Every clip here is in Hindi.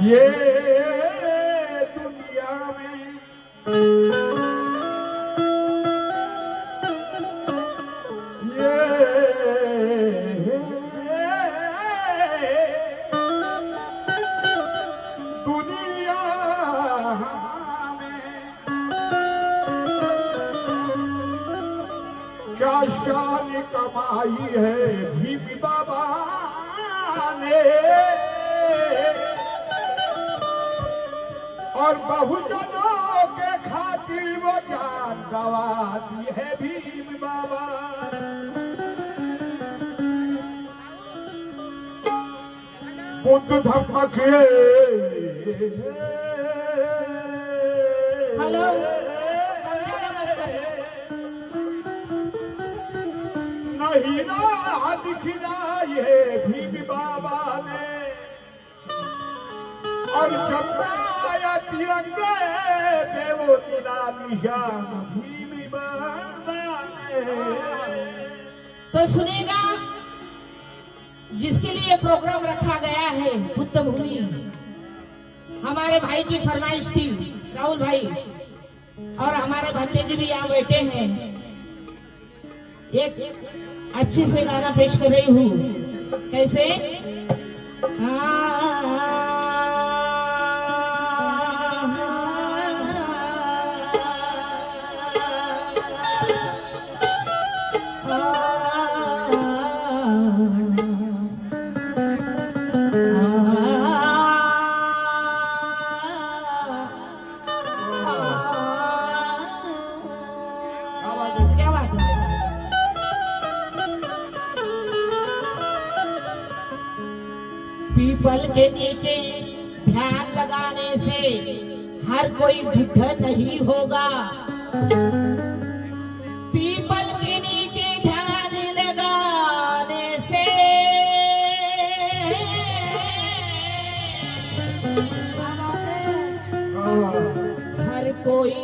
ये दुनिया में ये दुनिया में क्या शान कमाई है भीम बाबा ने, और बहुजनों के खातिर वो जान गवा दी है भीम बाबा। बुद्ध धम्म के हेलो नहीं राह दिखलाई है भीम बाबा ने, और चमकाया तिरंगे पे वो तेरा निशान भीम बाबा ने। तो सुनेगा जिसके लिए प्रोग्राम रखा गया है बुद्ध भूमि, हमारे भाई की फरमाइश थी, राहुल भाई और हमारे भंते जी भी यहाँ बैठे हैं। एक अच्छी से गाना पेश कर रही हूँ। कैसे? क्या बात है? पीपल के नीचे ध्यान लगाने से हर कोई बुद्ध नहीं होगा। पीपल के नीचे ध्यान लगाने से हर कोई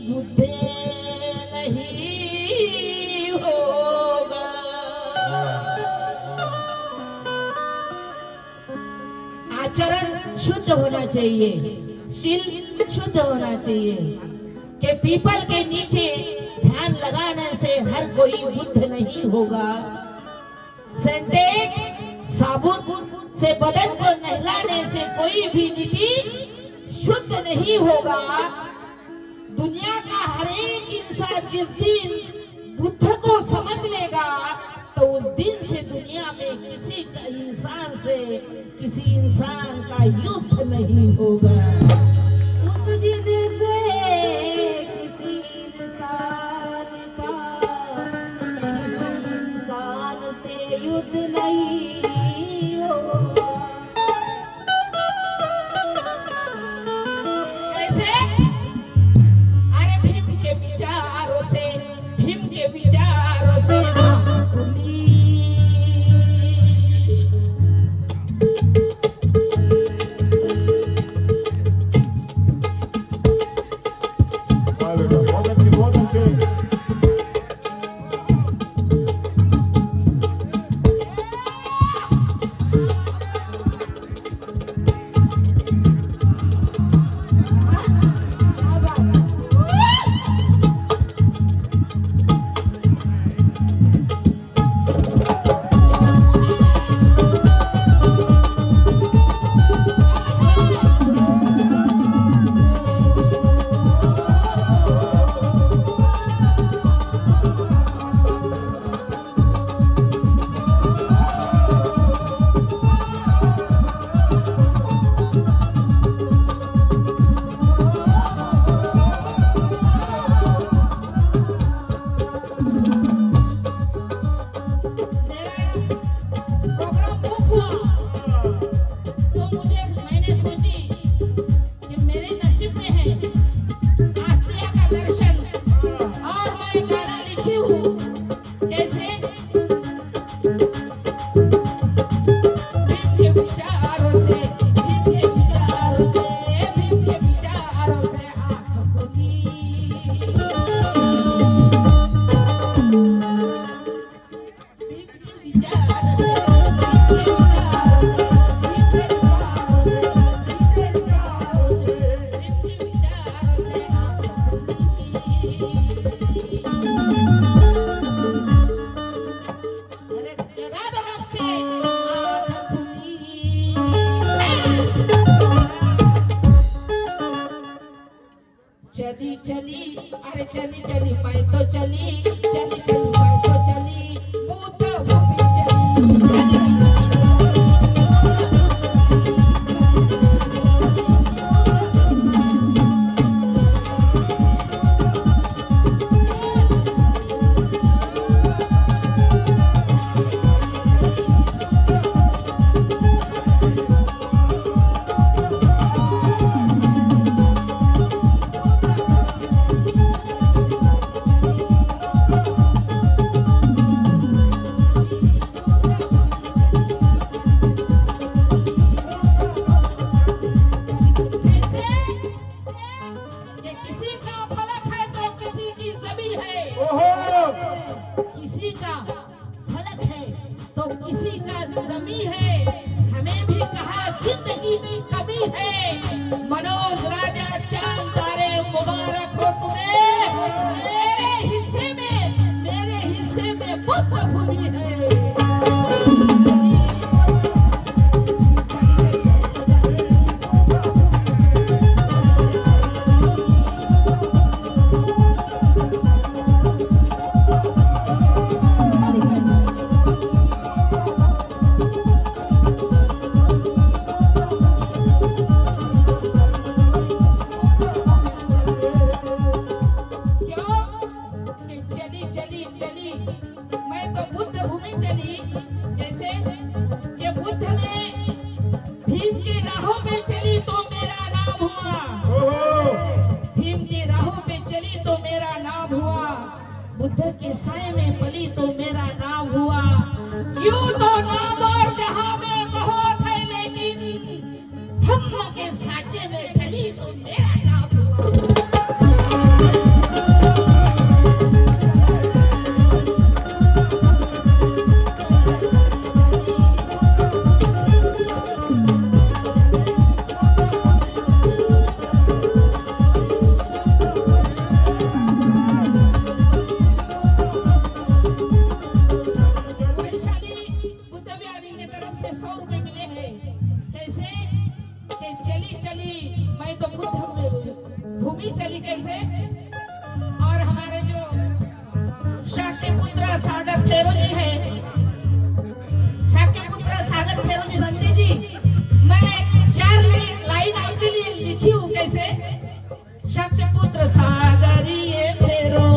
बुद्ध नहीं होगा। आचरण शुद्ध होना चाहिए, शील शुद्ध होना चाहिए कि पीपल के नीचे ध्यान लगाने से हर कोई बुद्ध नहीं होगा। सेंटेड साबुन से बदन को नहलाने से कोई भी नीति शुद्ध नहीं होगा। दुनिया का हर एक इंसान जिस दिन बुद्ध को समझ लेगा तो उस दिन से दुनिया में किसी इंसान का युद्ध नहीं होगा। उस दिन से किसी इंसान से युद्ध नहीं होगा। कैसे? अरे भीम के विचारों से आँख खुली। बहुत अच्छे। चली मैं तो चली मैं तो चली बुद्ध भूमि चली। किसी का फलक है तो किसी का जमी है। हमें भी कहा जिंदगी में कभी है। मनोज राजा चांद तारे मुबारक हो तुम्हें। मेरे हिस्से में बुद्ध भूमि है। चली मैं तो बुद्ध भूमि चली। कैसे? ये बुद्ध ने भीम की राहों पे चली तो मेरा नाम हुआ। भीम की राहों पे चली तो मेरा नाम हुआ। बुद्ध के साए में पली तो मेरा नाम हुआ। यूं तो नाम और जहां में बहुत है लेकिन धम्म के साँचे में ढली तो मेरा नाम हुआ। थेरो जी है, शाक्य पुत्र सागर थेरो जी बंदी जी, मैं 4 लाइन आपके लिए लिखी हूँ। कैसे? शाक्य पुत्र सागरिये थेरो,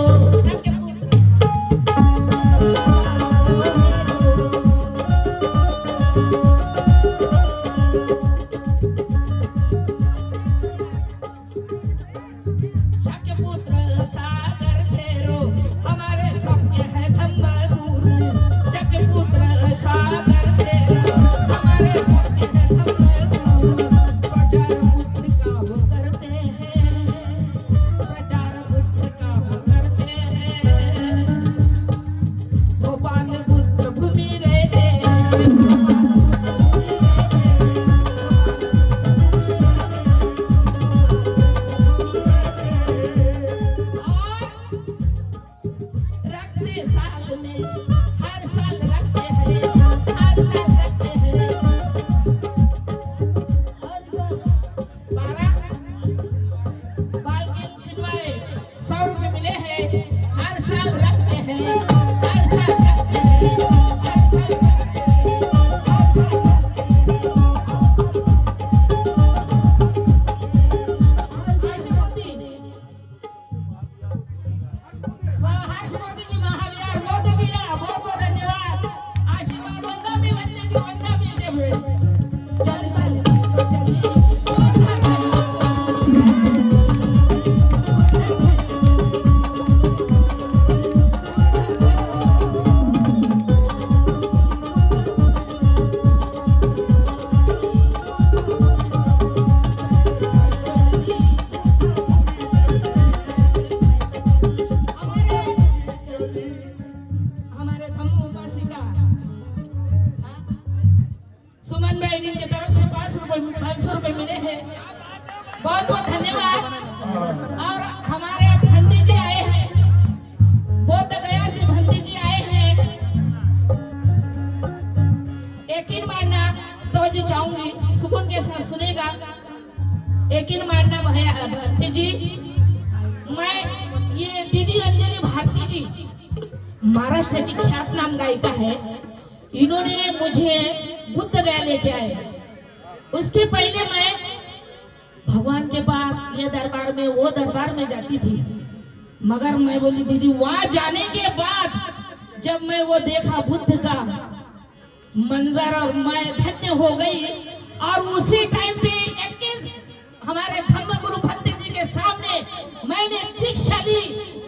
शाक्य पुत्र शाक्य पुत्र सागर थेरो, हमारे सबके है धम्म दूर। शाक्य पुत्र सागर थेरो, हमारे सबके है धम्म दूर। प्रचार बुद्ध का वो करते हैं, प्रचार बुद्ध का वो करते हैं। भोपाल बुद्ध भूमि रहते हैं, भोपाल और रखते साल में, हर साल रखते हैं, हर साल रखते हैं। हर साल 12 बाल्किन सिलवाए 100 रुपए मिले हैं, हर साल रखते हैं, हर साल रखते हैं, हर साल रखते हैं, हर साल हर्ष मोदी जी महाविहार मोदी भैया बहुत बहुत धन्यवाद। आशीर्वाद वंदा में वंदे जी वंदा में दे हुए चल चल चल हमारे धम्म उपासिका सुमन बहनी की तरफ से 500 रुपए मिले हैं, बहुत बहुत धन्यवाद। और हमारे भंडी जी आए हैं, बोध गया से भंडी जी आए हैं। यकीन मानना तो जी चाहूंगी सुकून के साथ सुनेगा। यकीन मानना भैया भंडी जी, मैं ये दीदी अंजलि भारती जी महाराष्ट्र की ख्यात नाम गायिका है, इन्होंने मुझे बुद्ध गया लेके आए। उसके पहले मैं भगवान के पास ये दरबार में वो दरबार में जाती थी, मगर मैं बोली दीदी वहां जाने के बाद जब मैं वो देखा बुद्ध का मंजर और मैं धन्य हो गई। और उसी टाइम पे 21 हमारे धम्म गुरु पंडित जी के सामने मैंने दीक्षा ली,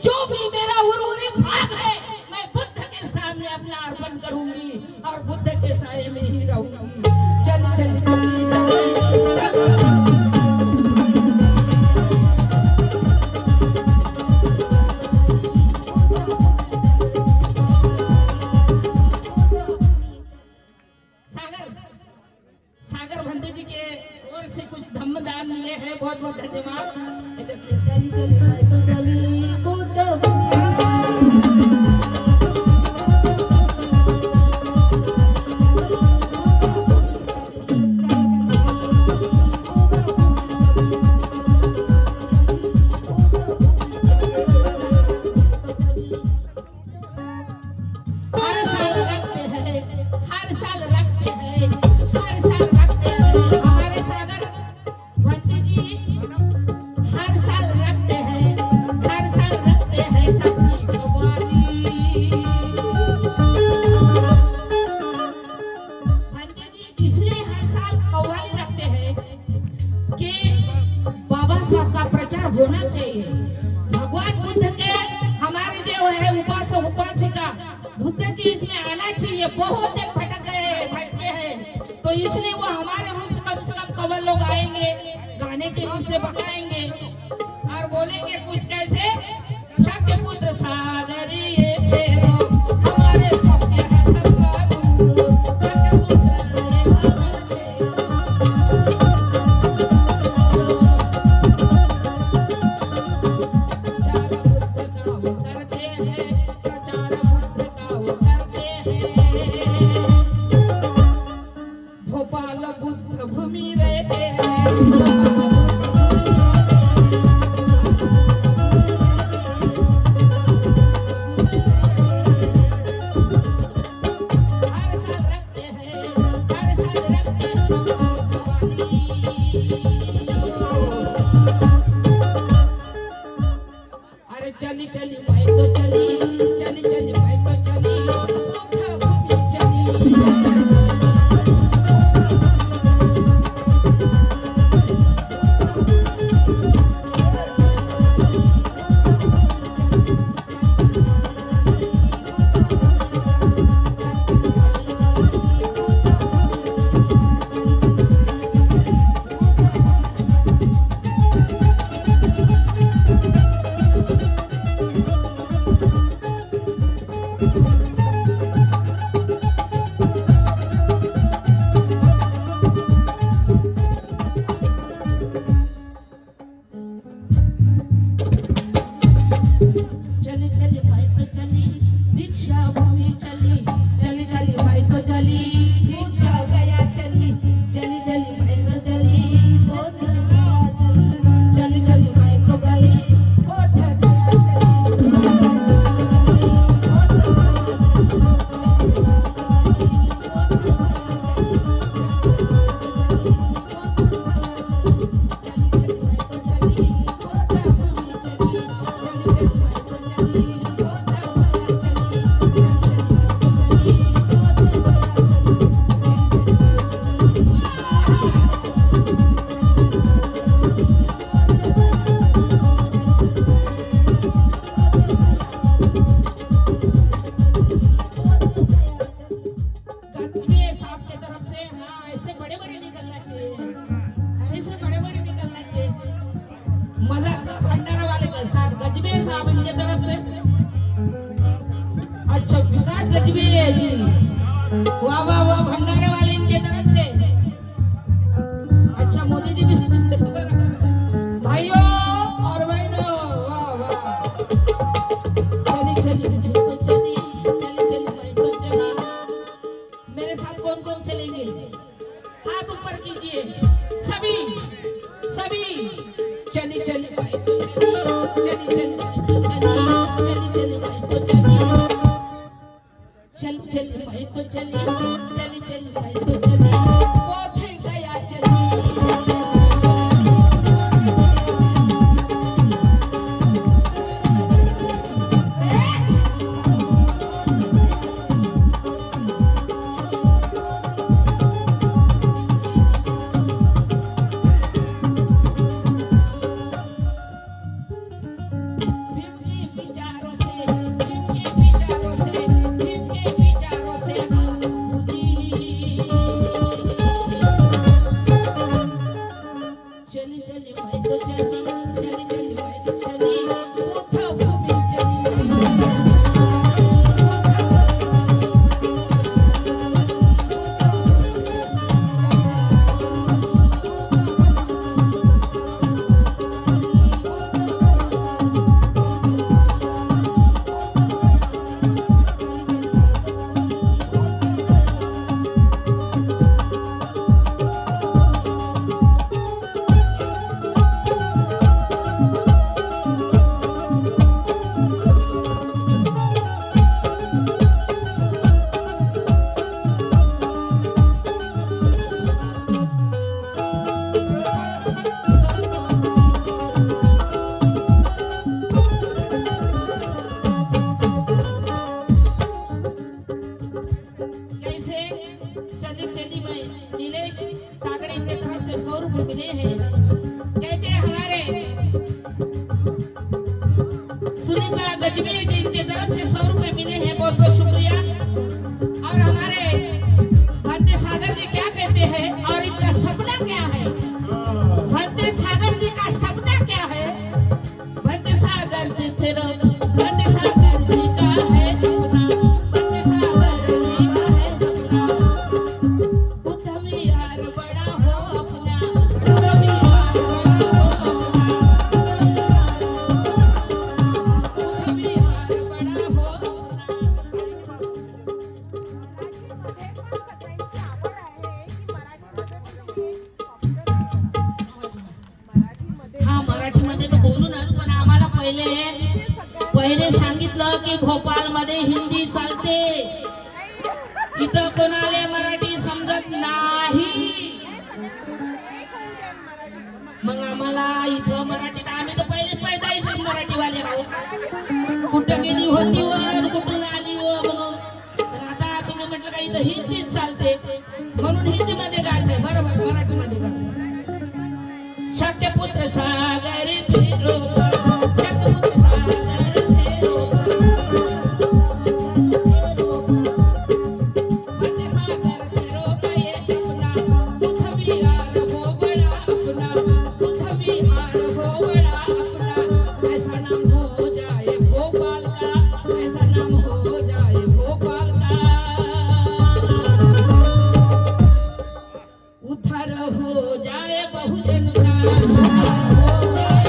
जो भी मेरा उरूरी ख्वाब है मैं बुद्ध के सामने अपना अर्पण करूंगी और बुद्ध के साये में ही रहूंगी। चल चल चल सागर भंडे जी के ओर से कुछ धम्म दान मिले हैं, बहुत बहुत धन्यवाद। चली चली मैं तो चली बुद्ध भूमि। हर साल रखते हैं, हर साल रखते हैं, हर साल रखते हैं। हमारे सागर भंजी जी हर साल रखते हैं, हर साल रखते हैं सखी कव्वाली। भंजी जी इसलिए हर साल कव्वाली रखते हैं कि बाबा साहब का प्रचार होना चाहिए। भगवान बुद्ध के हमारे जो है उपासक उपासिका बुद्ध की इसमें आना चाहिए। बहुत जन भटके हैं, तो इसलिए वो हमारे रूप से कम कवल लोग आएंगे, गाने के रूप से बताएंगे और बोलेंगे कुछ कैसे। शाक्य पुत्र सागरिये थेरो, हमारे सबके है धम्म दूर। शाक्य पुत्र सागर थेरो, प्रचार बुद्ध का वो करते हैं, प्रचार बुद्ध का वो करते हैं। भोपाल बुद्ध अच्छा विकास गजबी है जी, वाह वाह वाह, भंडारे वाले इनके तरफ से। अच्छा मोदी जी भी भाइयों और बहनों, वाह वाह। चली चली तो चली, चली चली भाई तो चली। मेरे साथ कौन कौन चलेंगे? हाथ ऊपर कीजिए सभी सभी। चली चली भाई तो चली, चली चली भाई तो चली, चली चली भाई तो चली, चल चल भाई तो चली, चली चली भाई तो चली, बहुत ही गया चली। चली चली भाई तो चली, चली चली भाई तो चली, उठा वो भी चली। कैसे? चली चली भाई नीलेश कागड़े के तरफ से 100 रुपए मिले हैं। कहते हैं हमारे सुनीता गजबी जी की तरफ से 100 रुपए मिले हैं, बहुत बहुत शुक्रिया। और हमारे भद्र सागर जी क्या कहते हैं और इनका सपना क्या है? भद्र सागर जी का सपना क्या है? भद्र सागर जी तेरा, भद्र सागर जी का है सपना, भद्र सागर जी का है सपना, उद्यमी यार बड़ा हो अपना, उद्यमी यार बड़ा हो अपना, उद्यमी यार बड़ा हो अपना। हा मराठीमध्ये तर बोलूनच, पण आम्हाला पहिले सांगितलं की भोपाळ मध्ये हिंदी चालते, इथं कोणाला मराठी समजत नाही। मग आम्हाला इथं मराठीत, आम्ही तर पहिले पैदाइशच मराठीवाले आहोत, कुठं गेली होती वर कुठून आली हो म्हणून। पण आता तुम्ही म्हटलं का इथं हिंदीच चालते, म्हणून हिंदी मध्ये गाते, बरोबर मराठीमध्ये गाते। शक्यपुत्र सागर थे रोबा, शक्यपुत्र सागर थे रोबा, भद्र सागर थे रोबा ये सपना, उद्यमी यार हो बड़ा अपना, उद्यमी यार हो बड़ा अपना। ऐसा नाम हो जाए भोपाल का, ऐसा नाम हो जाए भोपाल का, उद्धार हो जाए बहुजन का, हो जाए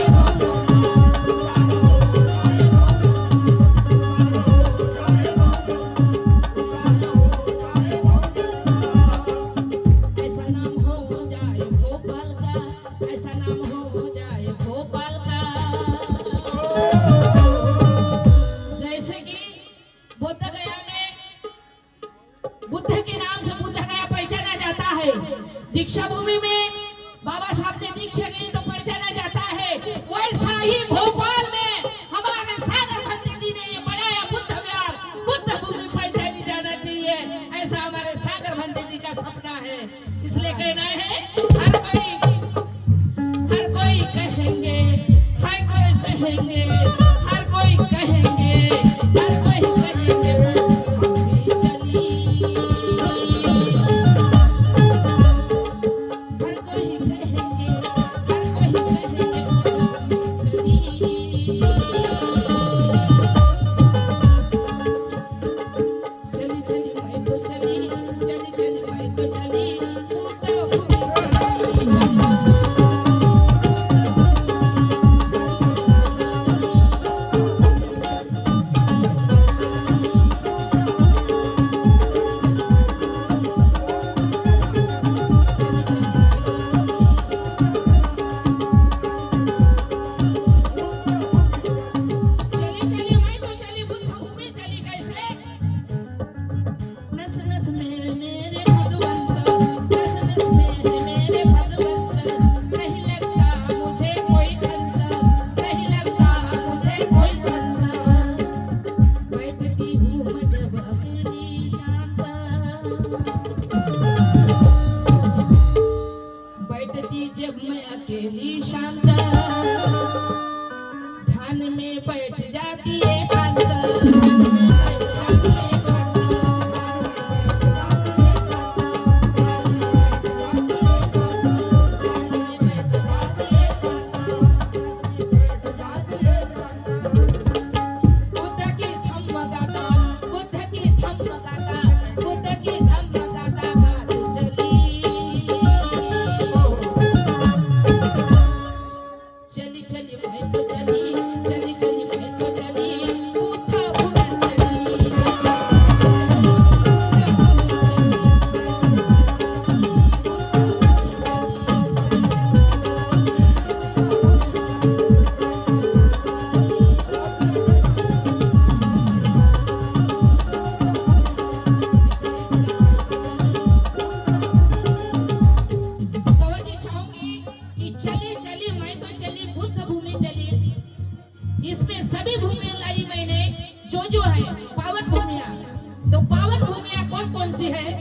तो पावन भूमियां कौन कौन सी है?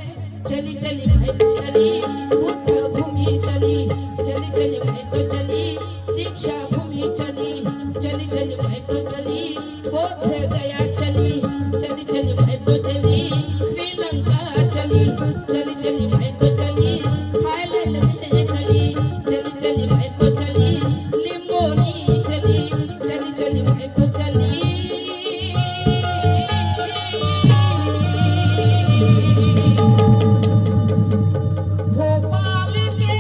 चली चली मैं तो चली बुद्ध भूमि चली, चली चली मैं तो चली दीक्षा भूमि चली, चली चली मैं तो चली बोध गया चली, चली चली मैं तो चली श्रीलंका चली, चली चली मैं तो चली थाईलैंड में चली, चली चली मैं तो चली लिम्बोनी चली, चली चली मैं तो चली भोपाल के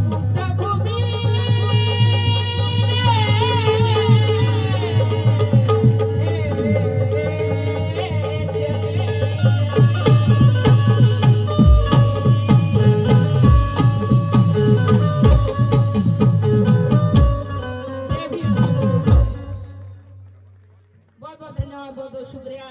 बुद्ध भूमि बहुत बहुत धन्यवाद, बहुत बहुत शुक्रिया।